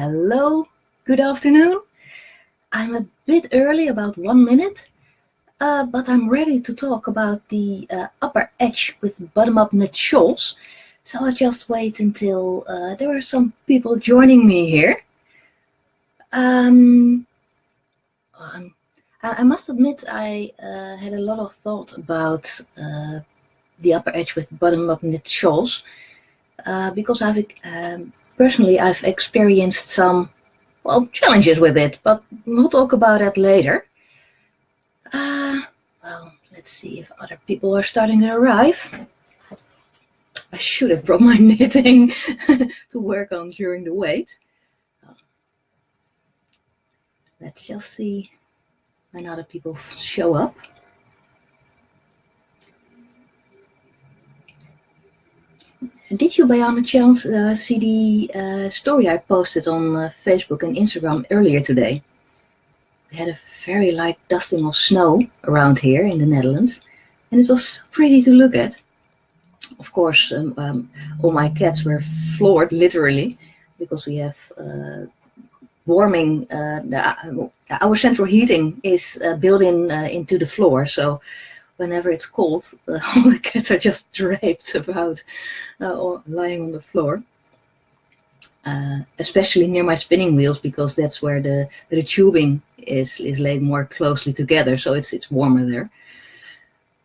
Hello, good afternoon. I'm a bit early, about 1 minute, but I'm ready to talk about the upper edge with bottom-up knit shawls. So I'll just wait until there are some people joining me here. Um, I must admit I had a lot of thought about the upper edge with bottom-up knit shawls because personally I've experienced some challenges with it, but we'll talk about that later. Well, let's see if other people are starting to arrive. I should have brought my knitting to work on during the wait. Let's just see when other people show up. Did you by any chance see the story I posted on Facebook and Instagram earlier today? We had a very light dusting of snow around here in the Netherlands, and it was pretty to look at. Of course, all my cats were floored, literally, because we have warming. Our central heating is built into the floor, so whenever it's cold, all the cats are just draped about or lying on the floor. Especially near my spinning wheels, because that's where the tubing is laid more closely together, so it's warmer there.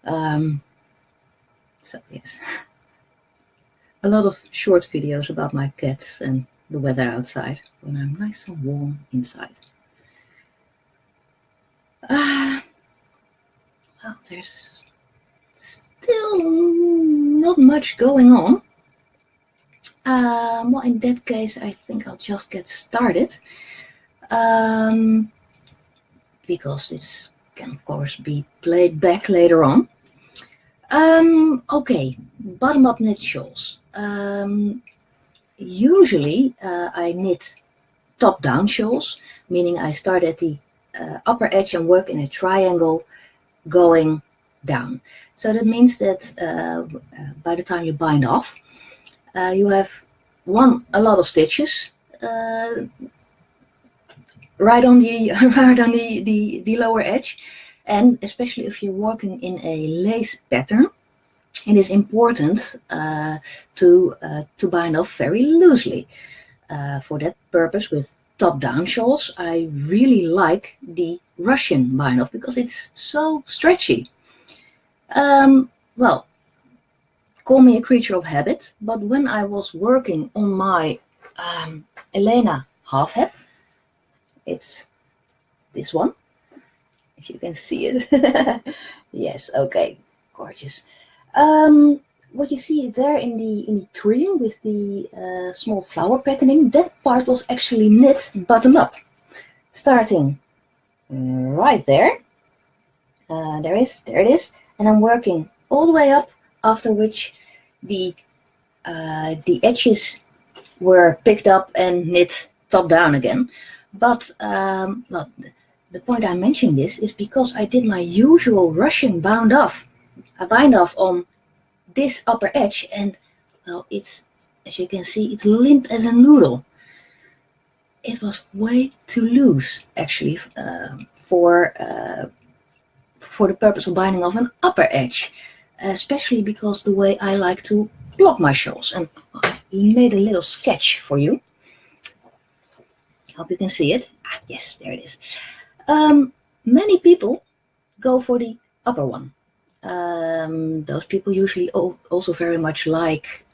So yes, a lot of short videos about my cats and the weather outside when I'm nice and warm inside. Well, there's still not much going on. Well, in that case, I think I'll just get started, because this can, of course, be played back later on. Okay, bottom-up knit shawls. Usually, I knit top-down shawls, meaning I start at the upper edge and work in a triangle going down. So that means that by the time you bind off, you have a lot of stitches right on the lower edge, and especially if you're working in a lace pattern, it is important to bind off very loosely. For that purpose, with top-down shawls, I really like the Russian bind off because it's so stretchy. Well, call me a creature of habit, but when I was working on my Elena half hep, it's this one, if you can see it. Yes, okay, gorgeous. What you see there in the cream with the small flower patterning, that part was actually knit bottom up, starting right there. There it is, and I'm working all the way up, after which the edges were picked up and knit top down again. But well, the point I mentioned this is because I did my usual Russian bind off on this upper edge, and well, it's, as you can see, it's limp as a noodle. It was way too loose, actually, for the purpose of binding off an upper edge, especially because the way I like to block my shawls. And I made a little sketch for you. Hope you can see it. Yes, there it is. Many people go for the upper one. Those people usually also very much like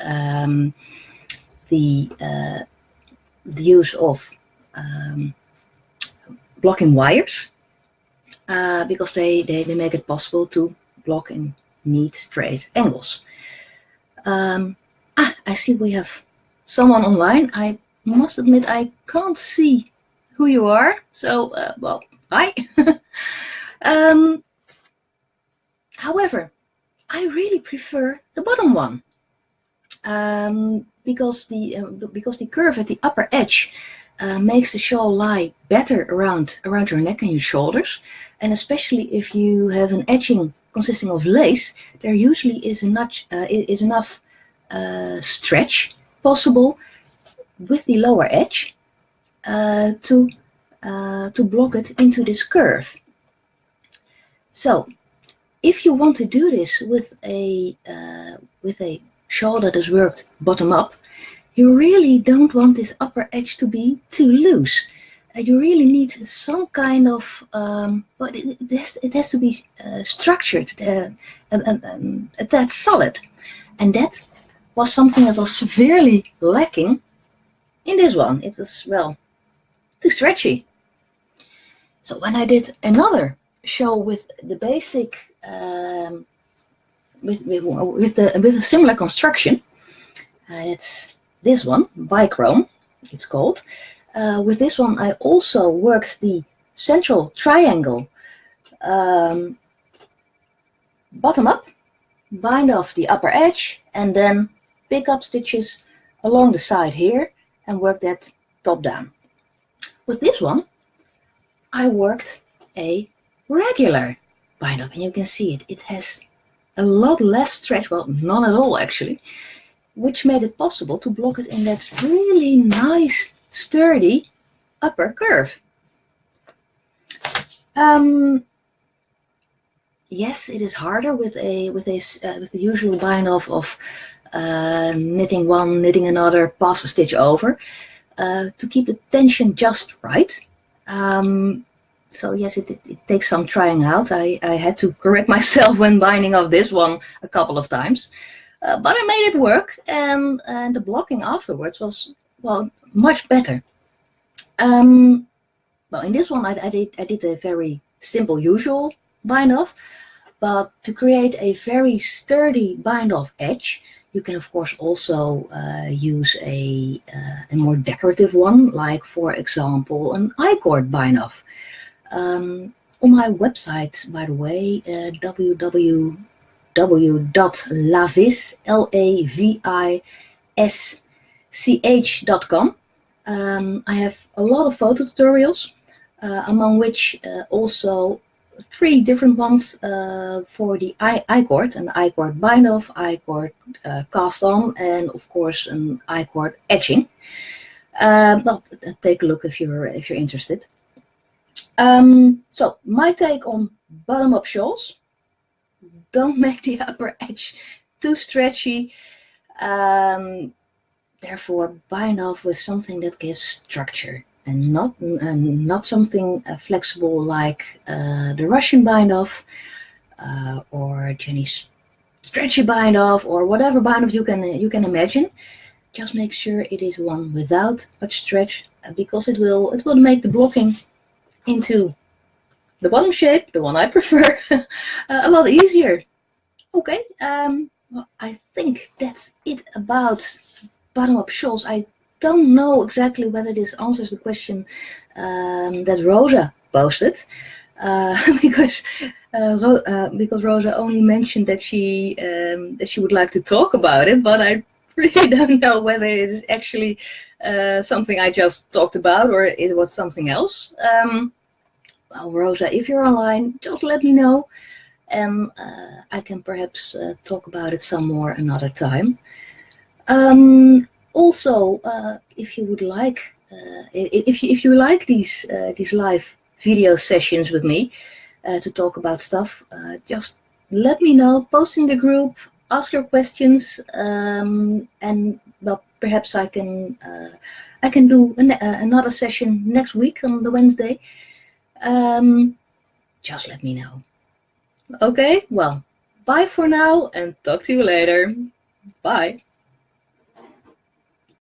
the use of blocking wires, because they make it possible to block in neat straight angles. I see we have someone online. I must admit I can't see who you are, so well, hi. However, I really prefer the bottom one, because the curve at the upper edge makes the shawl lie better around your neck and your shoulders, and especially if you have an edging consisting of lace, there usually is enough stretch possible with the lower edge to block it into this curve. So if you want to do this with a shawl that is worked bottom up, you really don't want this upper edge to be too loose. You really need some kind of, but it has to be structured, that's solid. And that was something that was severely lacking in this one. It was, well, too stretchy. So when I did another shawl with the basic, with a similar construction, it's this one, bichrome, it's called. With this one, I also worked the central triangle bottom up, bind off the upper edge, and then pick up stitches along the side here and work that top down. With this one, I worked a regular bind up, and you can see it. It has a lot less stretch, well, none at all actually, which made it possible to block it in that really nice, sturdy upper curve. Yes, it is harder with the usual bind off of knitting one, knitting another, pass a stitch over, to keep the tension just right. So yes, it takes some trying out. I had to correct myself when binding off this one a couple of times, but I made it work, and the blocking afterwards was, well, much better. Well, in this one I did a very simple usual bind off, but to create a very sturdy bind off edge, you can of course also use a more decorative one, like for example an I-cord bind off. On my website, by the way, www.lavisch.com, I have a lot of photo tutorials, among which also 3 different ones for the I-cord, an I-cord bind off, I-cord cast on, and of course an I-cord etching. Well, take a look if you're interested. So my take on bottom up shawls: don't make the upper edge too stretchy. Therefore, bind off with something that gives structure, and not something flexible like the Russian bind off, or Jenny's stretchy bind off, or whatever bind off you can imagine. Just make sure it is one without much stretch, because it will make the blocking into the bottom shape, the one I prefer, a lot easier. Okay, well, I think that's it about bottom up shawls. I don't know exactly whether this answers the question that Rosa posted, because Rosa only mentioned that she would like to talk about it, but I really don't know whether it is actually something I just talked about or it was something else. Well, Rosa, if you're online, just let me know, and I can perhaps talk about it some more another time. Also, if you would like, if you like these live video sessions with me to talk about stuff, just let me know. Post in the group, ask your questions, and well, perhaps I can do another session next week on the Wednesday. Just let me know. Okay, well, bye for now, and talk to you later. Bye.